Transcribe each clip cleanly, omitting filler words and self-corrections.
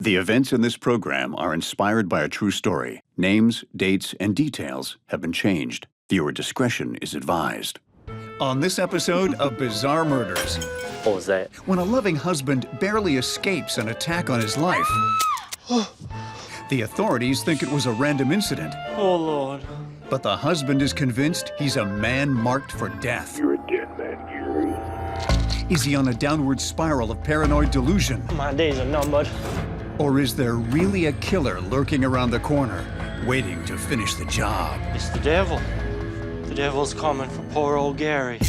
The events in this program are inspired by a true story. Names, dates, and details have been changed. Viewer discretion is advised. On this episode of Bizarre Murders, What was that? when a loving husband barely escapes an attack on his life, the authorities think it was a random incident. Oh, Lord. But the husband is convinced he's a man marked for death. You're a dead man, Gary. Is he on a downward spiral of paranoid delusion? My days are numbered. Or is there really a killer lurking around the corner, waiting to finish the job? It's the devil. The devil's coming for poor old Gary.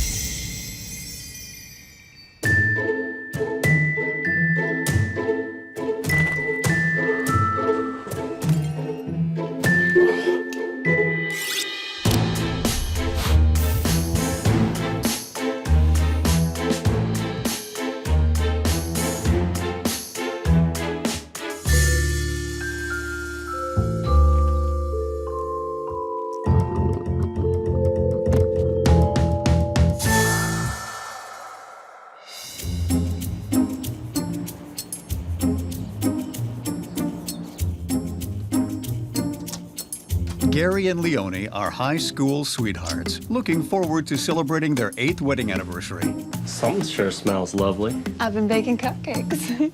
Gary and Leonie are high school sweethearts, looking forward to celebrating their 8th wedding anniversary. Something sure smells lovely. I've been baking cupcakes.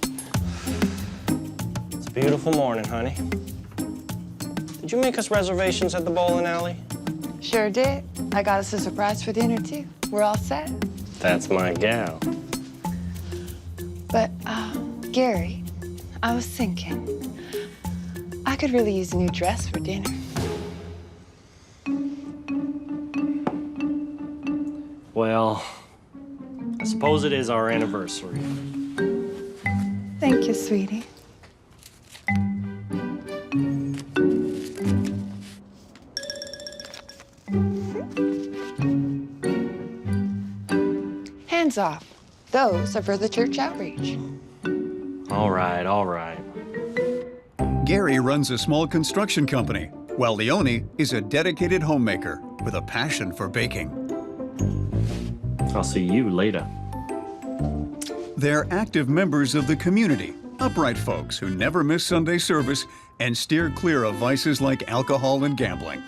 It's a beautiful morning, honey. Did you make us reservations at the bowling alley? Sure did. I got us a surprise for dinner, too. We're all set. That's my gal. But, Gary, I was thinking, I could really use a new dress for dinner. Well, I suppose it is our anniversary. Thank you, sweetie. Hands off. Those are for the church outreach. All right, all right. Gary runs a small construction company, while Leonie is a dedicated homemaker with a passion for baking. I'll see you later. They're active members of the community, upright folks who never miss Sunday service and steer clear of vices like alcohol and gambling.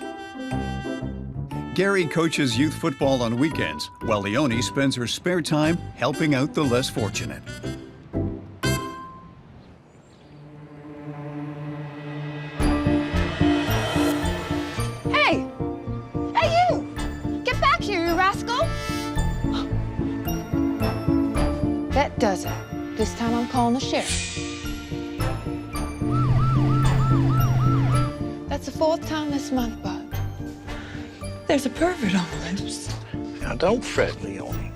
Gary coaches youth football on weekends, while Leonie spends her spare time helping out the less fortunate. Hey! Hey, you! Get back here, you rascal! That does it. This time I'm calling the sheriff. That's the 4th time this month, Bud. There's a pervert on the loose. Now, don't fret, Leonie.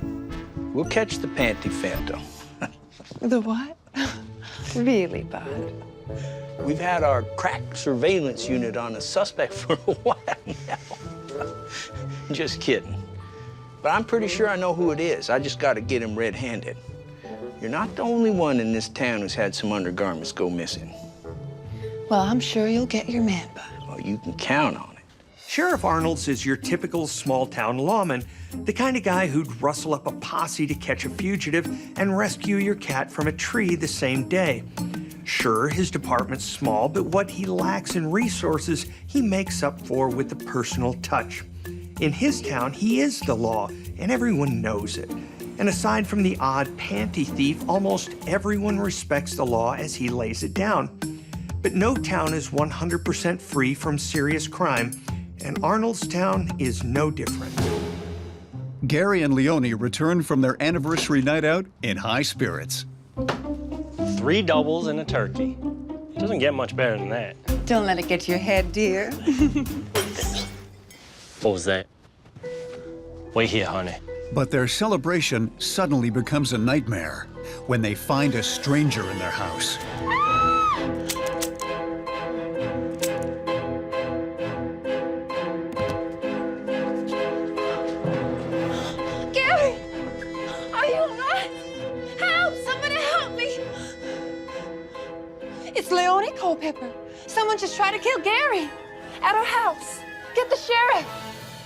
We'll catch the panty phantom. The what? Really, Bud? We've had our crack surveillance unit on a suspect for a while now. Just kidding. But I'm pretty sure I know who it is. I just got to get him red-handed. You're not the only one in this town who's had some undergarments go missing. Well, I'm sure you'll get your man, Bud. Well, you can count on it. Sheriff Arnold's is your typical small-town lawman, the kind of guy who'd rustle up a posse to catch a fugitive and rescue your cat from a tree the same day. Sure, his department's small, but what he lacks in resources, he makes up for with the personal touch. In his town, he is the law, and everyone knows it. And aside from the odd panty thief, almost everyone respects the law as he lays it down. But no town is 100% free from serious crime, and Arnold's town is no different. Gary and Leonie return from their anniversary night out in high spirits. 3 doubles and a turkey. It doesn't get much better than that. Don't let it get to your head, dear. What was that? Wait here, honey. But their celebration suddenly becomes a nightmare when they find a stranger in their house. Gary! Are you all right? Help! Somebody help me! It's Leonie Culpepper. Someone just tried to kill Gary at our house. Get the sheriff.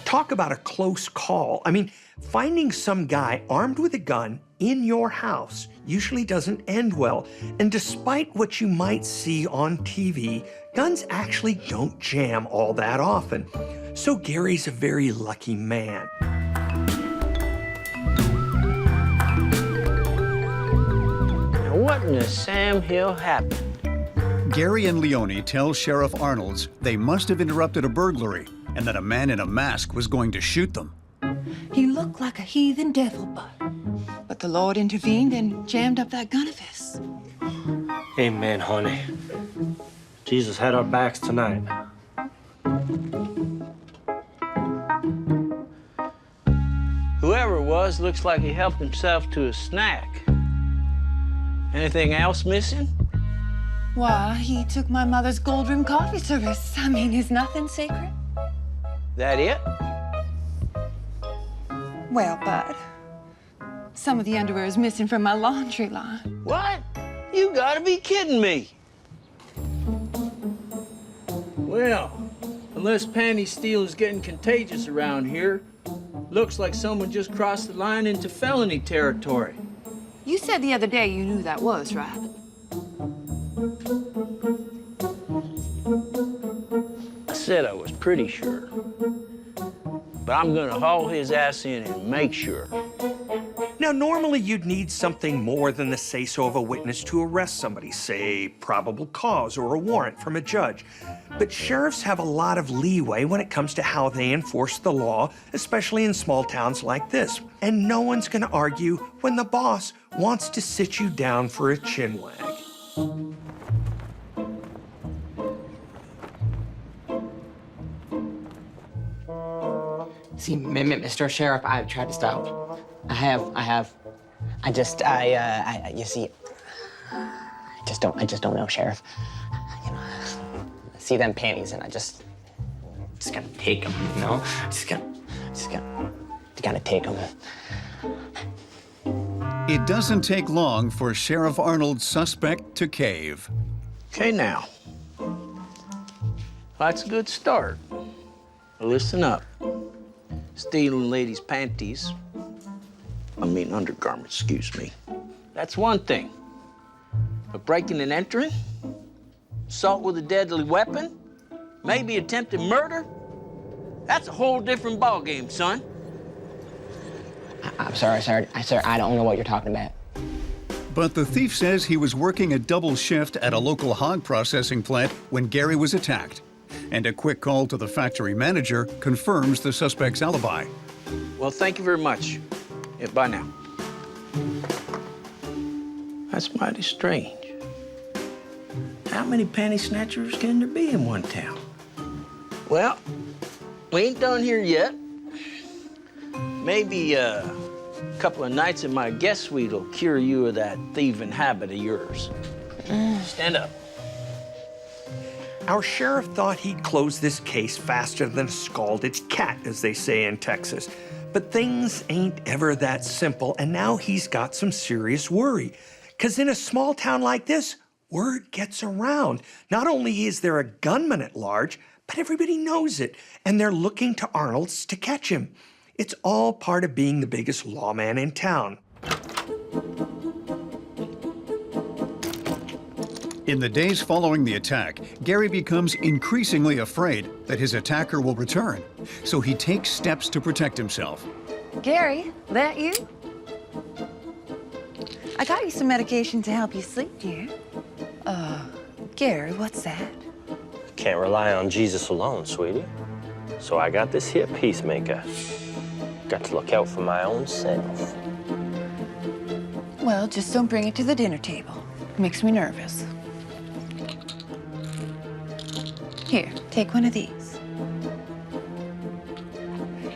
Talk about a close call. I mean, finding some guy armed with a gun in your house usually doesn't end well. And despite what you might see on TV, guns actually don't jam all that often. So Gary's a very lucky man. Now, what in the Sam Hill happened? Gary and Leone tell Sheriff Arnold's they must have interrupted a burglary and that a man in a mask was going to shoot them. He looked like a heathen devil, but the Lord intervened and jammed up that gun of his. Amen, honey. Jesus had our backs tonight. Whoever it was looks like he helped himself to a snack. Anything else missing? Why, he took my mother's gold rim coffee service. I mean, is nothing sacred? That it? Well, Bud, some of the underwear is missing from my laundry line. What? You gotta be kidding me. Well, unless panty steal is getting contagious around here, looks like someone just crossed the line into felony territory. You said the other day you knew that was, right? I said I was pretty sure. But I'm gonna haul his ass in and make sure. Now, normally you'd need something more than the say-so of a witness to arrest somebody, say probable cause or a warrant from a judge. But sheriffs have a lot of leeway when it comes to how they enforce the law, especially in small towns like this. And no one's gonna argue when the boss wants to sit you down for a chinwag. See, Mr. Sheriff, I've tried to stop. I have. You see, I just don't know, Sheriff. You know, I see them panties and I just gotta take them, you know? Just gotta take them. It doesn't take long for Sheriff Arnold's suspect to cave. Okay, now. That's a good start. Now listen up. Stealing ladies' panties, undergarments, excuse me. That's one thing. But breaking and entering, assault with a deadly weapon, maybe attempted murder, that's a whole different ballgame, son. I'm sorry, sir. Sir, I don't know what you're talking about. But the thief says he was working a double shift at a local hog processing plant when Gary was attacked. And a quick call to the factory manager confirms the suspect's alibi. Well, thank you very much. Yeah, bye now. That's mighty strange. How many panty snatchers can there be in one town? Well, we ain't done here yet. Maybe a couple of nights in my guest suite will cure you of that thieving habit of yours. Stand up. Our sheriff thought he'd close this case faster than a scalded cat, as they say in Texas. But things ain't ever that simple, and now he's got some serious worry. 'Cause in a small town like this, word gets around. Not only is there a gunman at large, but everybody knows it, and they're looking to Arnold's to catch him. It's all part of being the biggest lawman in town. In the days following the attack, Gary becomes increasingly afraid that his attacker will return, so he takes steps to protect himself. Gary, that you? I got you some medication to help you sleep, dear. Gary, what's that? Can't rely on Jesus alone, sweetie. So I got this here peacemaker. Got to look out for my own self. Well, just don't bring it to the dinner table. Makes me nervous. Here, take one of these.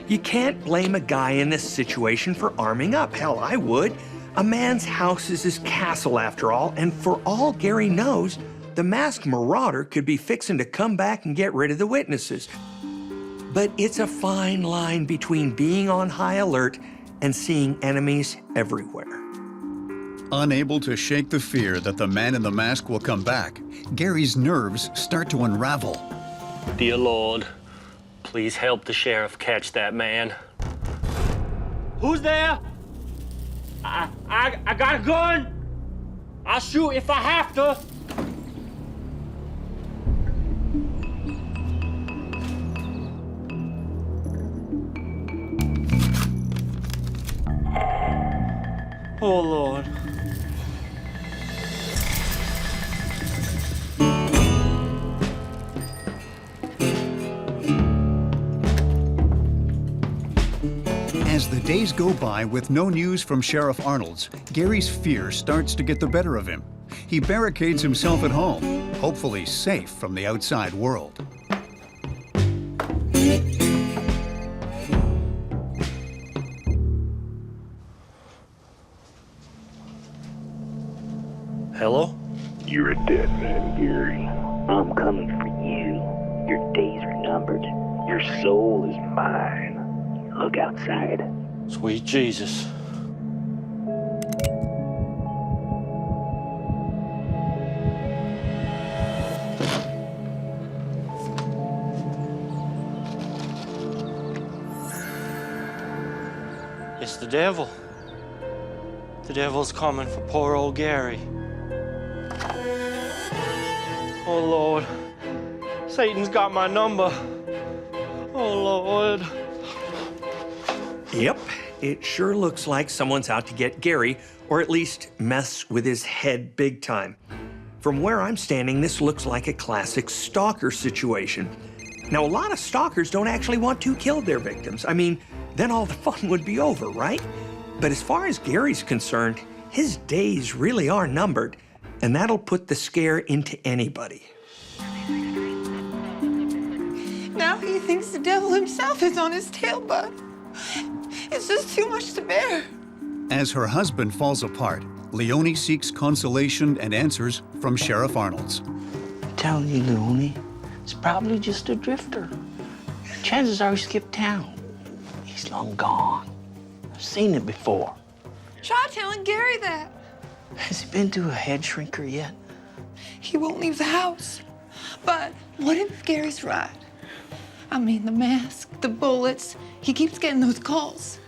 You can't blame a guy in this situation for arming up. Hell, I would. A man's house is his castle, after all, and for all Gary knows, the masked marauder could be fixing to come back and get rid of the witnesses. But it's a fine line between being on high alert and seeing enemies everywhere. Unable to shake the fear that the man in the mask will come back, Gary's nerves start to unravel. Dear Lord, please help the sheriff catch that man. Who's there? I got a gun. I'll shoot if I have to. Oh, Lord. As the days go by with no news from Sheriff Arnold's, Gary's fear starts to get the better of him. He barricades himself at home, hopefully safe from the outside world. Hello? You're a dead man, Gary. I'm coming for you. Your days are numbered. Your soul is mine. Look outside. Sweet Jesus. It's the devil. The devil's coming for poor old Gary. Oh, Lord. Satan's got my number. Oh, Lord. Yep, it sure looks like someone's out to get Gary, or at least mess with his head big time. From where I'm standing, this looks like a classic stalker situation. Now, a lot of stalkers don't actually want to kill their victims. I mean, then all the fun would be over, right? But as far as Gary's concerned, his days really are numbered, and that'll put the scare into anybody. Now he thinks the devil himself is on his tail, bud. It's just too much to bear. As her husband falls apart, Leonie seeks consolation and answers from Sheriff Arnold's. I'm telling you, Leonie, it's probably just a drifter. Chances are he skipped town. He's long gone. I've seen it before. Try telling Gary that. Has he been to a head shrinker yet? He won't leave the house. But what if Gary's right? I mean, the mask, the bullets, he keeps getting those calls.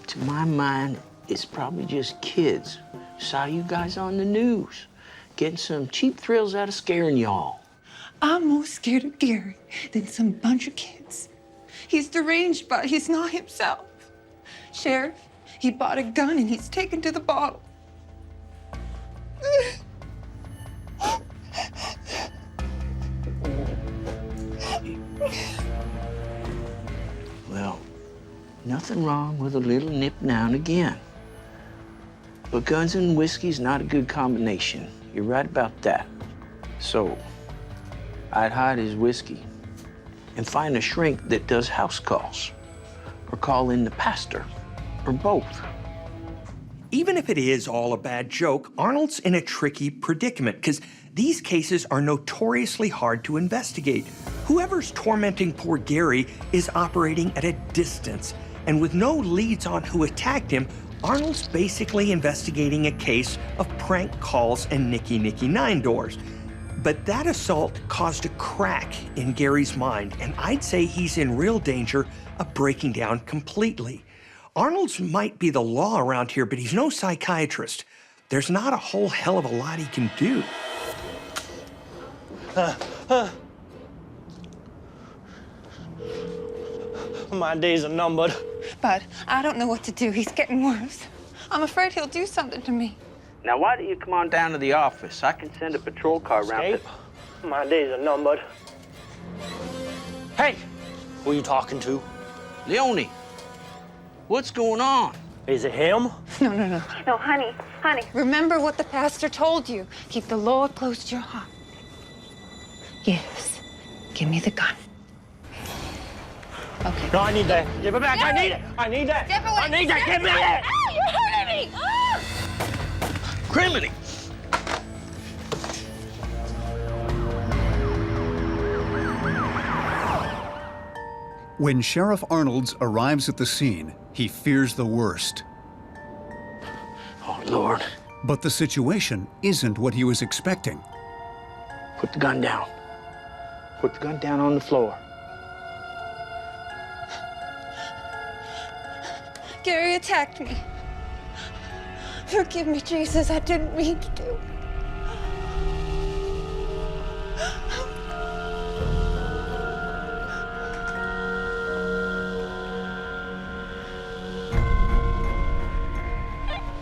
To my mind, it's probably just kids. Saw you guys on the news, getting some cheap thrills out of scaring y'all. I'm more scared of Gary than some bunch of kids. He's deranged, but he's not himself. Sheriff, he bought a gun and he's taken to the bottle. Well, nothing wrong with a little nip now and again. But guns and whiskey's not a good combination. You're right about that. So, I'd hide his whiskey and find a shrink that does house calls, or call in the pastor, or both. Even if it is all a bad joke, Arnold's in a tricky predicament because these cases are notoriously hard to investigate. Whoever's tormenting poor Gary is operating at a distance, and with no leads on who attacked him, Arnold's basically investigating a case of prank calls and Nicky Nine Doors. But that assault caused a crack in Gary's mind, and I'd say he's in real danger of breaking down completely. Arnold's might be the law around here, but he's no psychiatrist. There's not a whole hell of a lot he can do. My days are numbered. But I don't know what to do. He's getting worse. I'm afraid he'll do something to me. Now, why don't you come on down to the office? I can send a patrol car around. Escape? My days are numbered. Hey, who are you talking to? Leonie, what's going on? Is it him? No. No, honey. Remember what the pastor told you. Keep the Lord close to your heart. Yes. Give me the gun. Okay. No, I need that. Give it back. I need it. I need that. Step away. I need that. Give me it. Ow, you're hurting me. Ah! Criminy! When Sheriff Arnold's arrives at the scene, he fears the worst. Oh, Lord. But the situation isn't what he was expecting. Put the gun down. Put the gun down on the floor. Gary attacked me. Forgive me, Jesus. I didn't mean to do.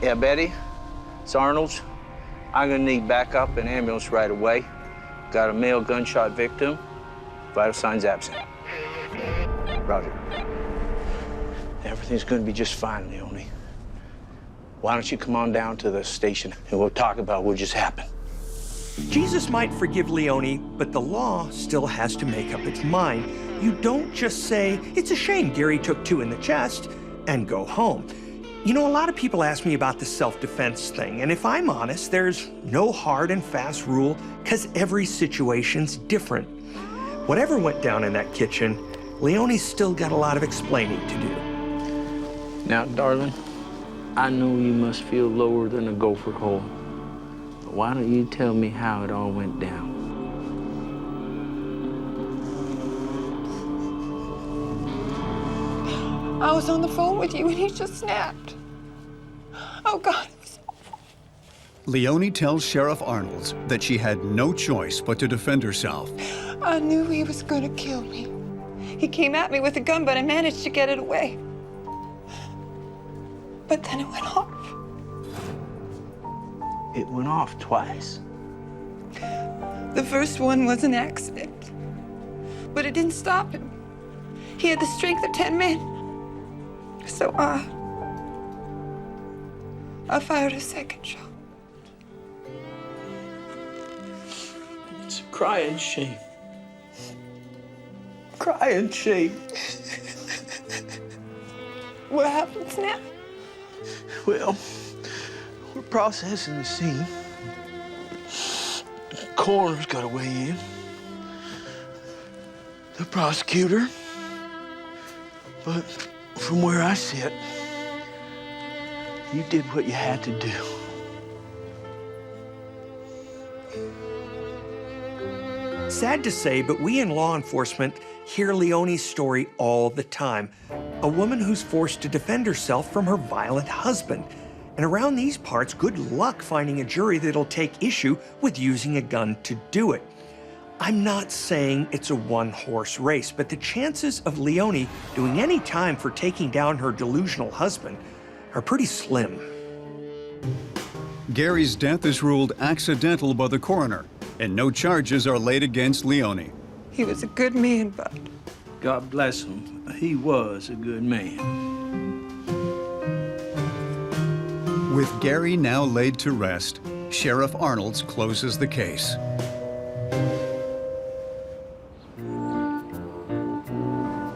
Yeah, Betty, it's Arnold's. I'm gonna need backup and ambulance right away. Got a male gunshot victim. Vital signs absent. Roger. Everything's gonna be just fine, Leone. Why don't you come on down to the station and we'll talk about what just happened. Jesus might forgive Leone, but the law still has to make up its mind. You don't just say, it's a shame Gary took 2 in the chest, and go home. You know, a lot of people ask me about the self-defense thing, and if I'm honest, there's no hard and fast rule, because every situation's different. Whatever went down in that kitchen, Leone's still got a lot of explaining to do. Now, darling, I know you must feel lower than a gopher hole. But why don't you tell me how it all went down? I was on the phone with you and he just snapped. Oh, God, it was awful. Leone tells Sheriff Arnold's that she had no choice but to defend herself. I knew he was gonna kill me. He came at me with a gun, but I managed to get it away. But then it went off. It went off twice. The first one was an accident, but it didn't stop him. He had the strength of 10 men. So I fired a second shot. It's a crying shame. Crying shame. What happens now? Well, we're processing the scene. The coroner's got to weigh in. The prosecutor. But from where I sit, you did what you had to do. Sad to say, but we in law enforcement hear Leone's story all the time. A woman who's forced to defend herself from her violent husband. And around these parts, good luck finding a jury that'll take issue with using a gun to do it. I'm not saying it's a one-horse race, but the chances of Leone doing any time for taking down her delusional husband are pretty slim. Gary's death is ruled accidental by the coroner, and no charges are laid against Leone. He was a good man, Bud. God bless him. He was a good man. With Gary now laid to rest, Sheriff Arnold's closes the case.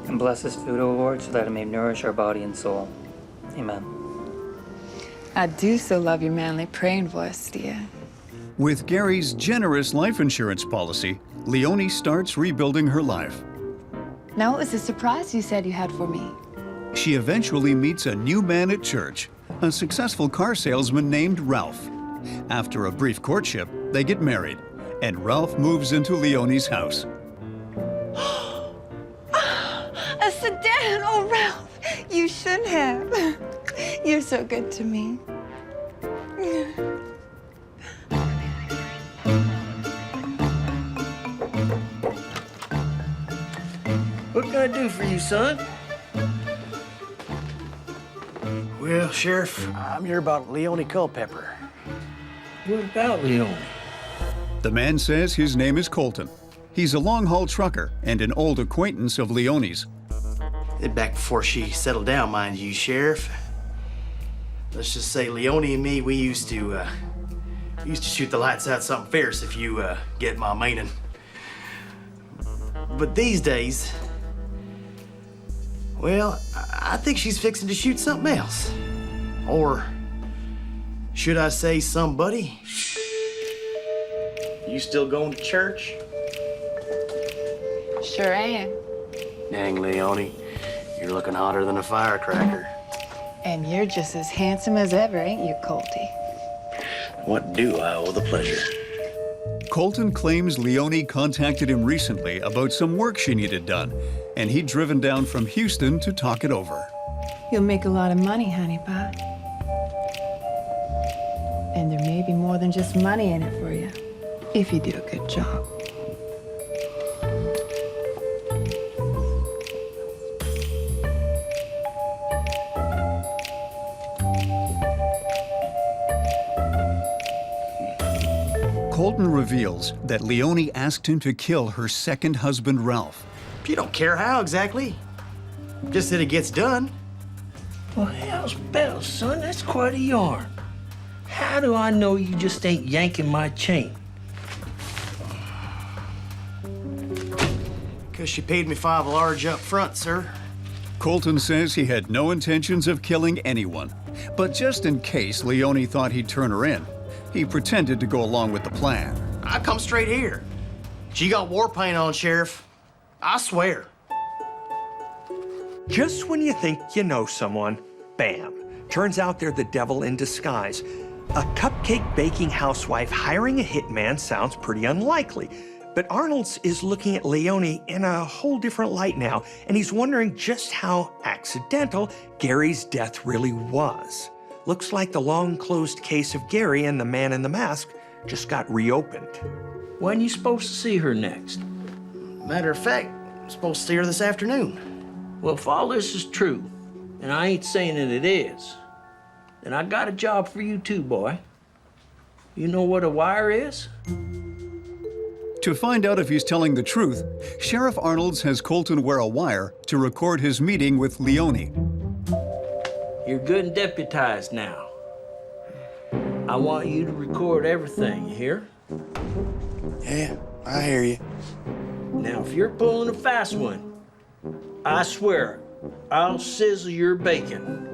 And bless this food, O Lord, so that it may nourish our body and soul. Amen. I do so love your manly praying voice, dear. With Gary's generous life insurance policy, Leone starts rebuilding her life. Now, what was the surprise you said you had for me? She eventually meets a new man at church, a successful car salesman named Ralph. After a brief courtship, they get married, and Ralph moves into Leone's house. A sedan! Oh, Ralph, you should have. You're so good to me. What can I do for you, son? Well, Sheriff, I'm here about Leone Culpepper. What about Leone? The man says his name is Colton. He's a long-haul trucker and an old acquaintance of Leone's. Back before she settled down, mind you, Sheriff. Let's just say Leone and me, we used to shoot the lights out something fierce, if you get my meaning. But these days, well, I think she's fixing to shoot something else. Or should I say somebody? You still going to church? Sure am. Dang, Leone, you're looking hotter than a firecracker. And you're just as handsome as ever, ain't you, Colty? What do I owe the pleasure? Colton claims Leone contacted him recently about some work she needed done, and he'd driven down from Houston to talk it over. You'll make a lot of money, honey pie. And there may be more than just money in it for you, if you do a good job. Colton reveals that Leonie asked him to kill her second husband, Ralph. You don't care how exactly. Just that it gets done. Well, hell's bells, son. That's quite a yarn. How do I know you just ain't yanking my chain? Because she paid me $5 large up front, sir. Colton says he had no intentions of killing anyone, but just in case Leonie thought he'd turn her in, he pretended to go along with the plan. I come straight here. She got war paint on, Sheriff. I swear. Just when you think you know someone, bam. Turns out they're the devil in disguise. A cupcake baking housewife hiring a hitman sounds pretty unlikely. But Arnold's is looking at Leonie in a whole different light now, and he's wondering just how accidental Gary's death really was. Looks like the long-closed case of Gary and the man in the mask just got reopened. When you supposed to see her next? Matter of fact, I'm supposed to see her this afternoon. Well, if all this is true, and I ain't saying that it is, then I got a job for you too, boy. You know what a wire is? To find out if he's telling the truth, Sheriff Arnold's has Colton wear a wire to record his meeting with Leonie. You're good and deputized now. I want you to record everything, you hear? Yeah, I hear you. Now, if you're pulling a fast one, I swear, I'll sizzle your bacon.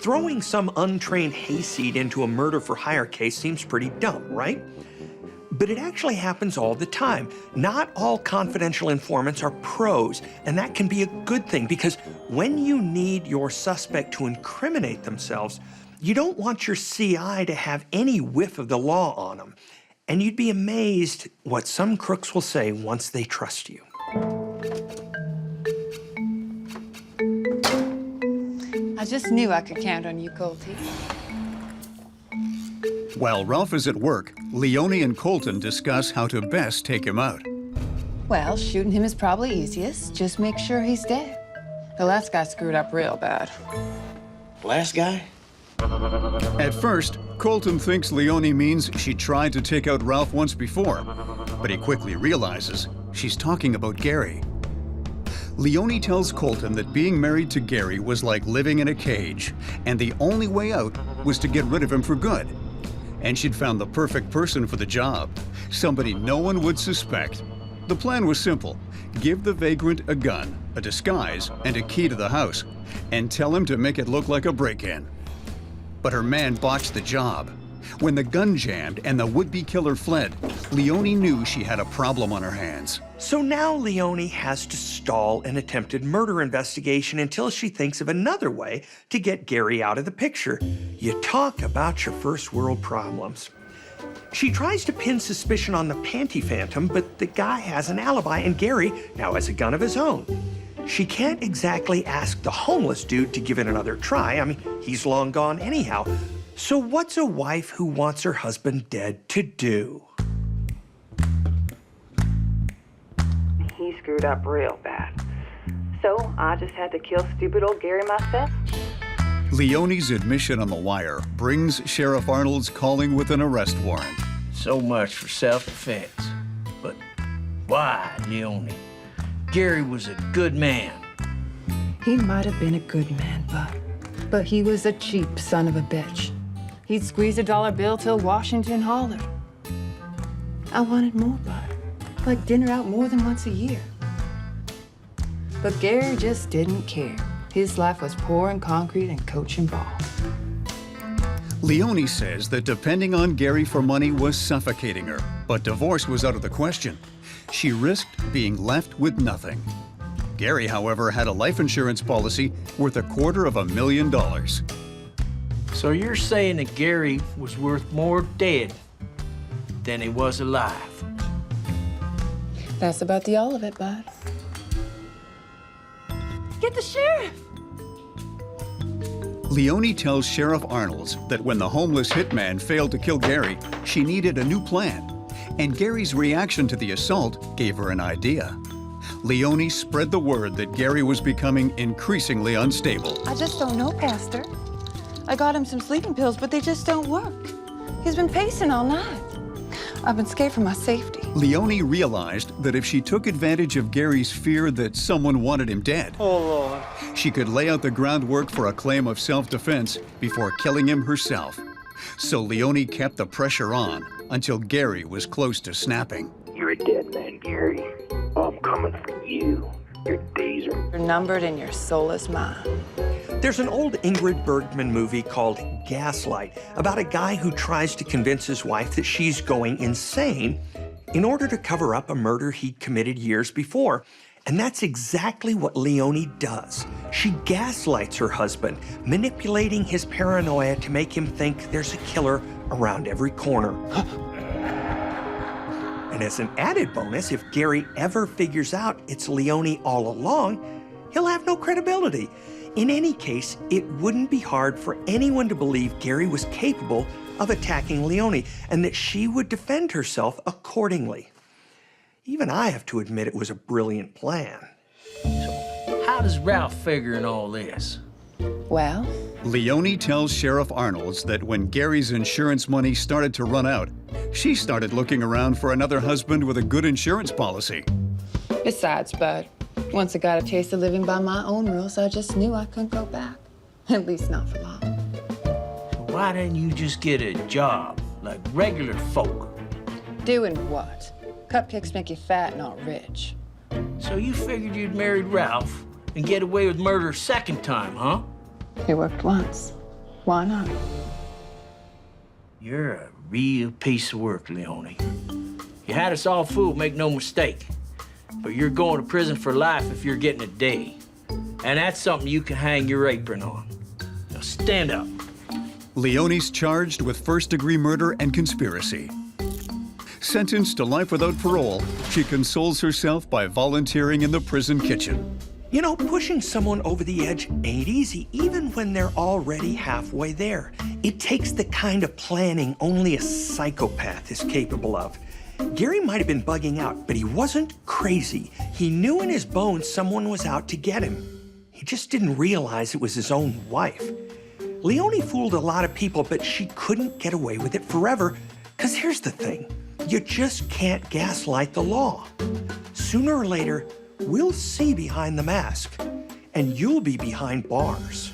Throwing some untrained hayseed into a murder-for-hire case seems pretty dumb, right? But it actually happens all the time. Not all confidential informants are pros, and that can be a good thing because when you need your suspect to incriminate themselves, you don't want your CI to have any whiff of the law on them. And you'd be amazed what some crooks will say once they trust you. I just knew I could count on you, Colty. While Ralph is at work, Leonie and Colton discuss how to best take him out. Well, shooting him is probably easiest. Just make sure he's dead. The last guy screwed up real bad. Last guy? At first, Colton thinks Leonie means she tried to take out Ralph once before, but he quickly realizes she's talking about Gary. Leonie tells Colton that being married to Gary was like living in a cage, and the only way out was to get rid of him for good. And she'd found the perfect person for the job, somebody no one would suspect. The plan was simple: give the vagrant a gun, a disguise, and a key to the house, and tell him to make it look like a break-in. But her man botched the job. When the gun jammed and the would-be killer fled, Leonie knew she had a problem on her hands. So now Leonie has to stall an attempted murder investigation until she thinks of another way to get Gary out of the picture. You talk about your first world problems. She tries to pin suspicion on the panty phantom, but the guy has an alibi and Gary now has a gun of his own. She can't exactly ask the homeless dude to give it another try. I mean, he's long gone anyhow. So what's a wife who wants her husband dead to do? He screwed up real bad. So I just had to kill stupid old Gary myself. Leonie's admission on the wire brings Sheriff Arnold's calling with an arrest warrant. So much for self-defense. But why, Leonie? Gary was a good man. He might have been a good man, but he was a cheap son of a bitch. He'd squeeze a dollar bill till Washington hollered. I wanted more, Bud. Like dinner out more than once a year. But Gary just didn't care. His life was pouring concrete and coaching ball. Leonie says that depending on Gary for money was suffocating her, but divorce was out of the question. She risked being left with nothing. Gary, however, had a life insurance policy worth $250,000. So you're saying that Gary was worth more dead than he was alive? That's about the all of it, Bud. Get the sheriff! Leonie tells Sheriff Arnolds that when the homeless hitman failed to kill Gary, she needed a new plan. And Gary's reaction to the assault gave her an idea. Leonie spread the word that Gary was becoming increasingly unstable. I just don't know, Pastor. I got him some sleeping pills, but they just don't work. He's been pacing all night. I've been scared for my safety. Leonie realized that if she took advantage of Gary's fear that someone wanted him dead, she could lay out the groundwork for a claim of self-defense before killing him herself. So Leonie kept the pressure on until Gary was close to snapping. You're a dead man, Gary. I'm coming for you. Your days are... You're numbered and your soul is mine. There's an old Ingrid Bergman movie called Gaslight about a guy who tries to convince his wife that she's going insane in order to cover up a murder he'd committed years before. And that's exactly what Leonie does. She gaslights her husband, manipulating his paranoia to make him think there's a killer around every corner. And as an added bonus, if Gary ever figures out it's Leonie all along, he'll have no credibility. In any case, it wouldn't be hard for anyone to believe Gary was capable of attacking Leonie and that she would defend herself accordingly. Even I have to admit it was a brilliant plan. So, how does Ralph figure in all this? Well, Leonie tells Sheriff Arnolds that when Gary's insurance money started to run out, she started looking around for another husband with a good insurance policy. besides, Bud, once I got a taste of living by my own rules, I just knew I couldn't go back. At least not for long. Why didn't you just get a job like regular folk? Doing what? Cupcakes make you fat, not rich. So you figured you'd married Ralph and get away with murder a second time, huh? It worked once. Why not? You're a real piece of work, Leonie. You had us all fooled, make no mistake. But you're going to prison for life if you're getting a day. And that's something you can hang your apron on. Now stand up. Leonie's charged with first-degree murder and conspiracy. Sentenced to life without parole, she consoles herself by volunteering in the prison kitchen. You know, pushing someone over the edge ain't easy, even when they're already halfway there. It takes the kind of planning only a psychopath is capable of. Gary might have been bugging out, but he wasn't crazy. He knew in his bones someone was out to get him. He just didn't realize it was his own wife. Leonie fooled a lot of people, but she couldn't get away with it forever, because here's the thing. You just can't gaslight the law. Sooner or later, we'll see behind the mask, and you'll be behind bars.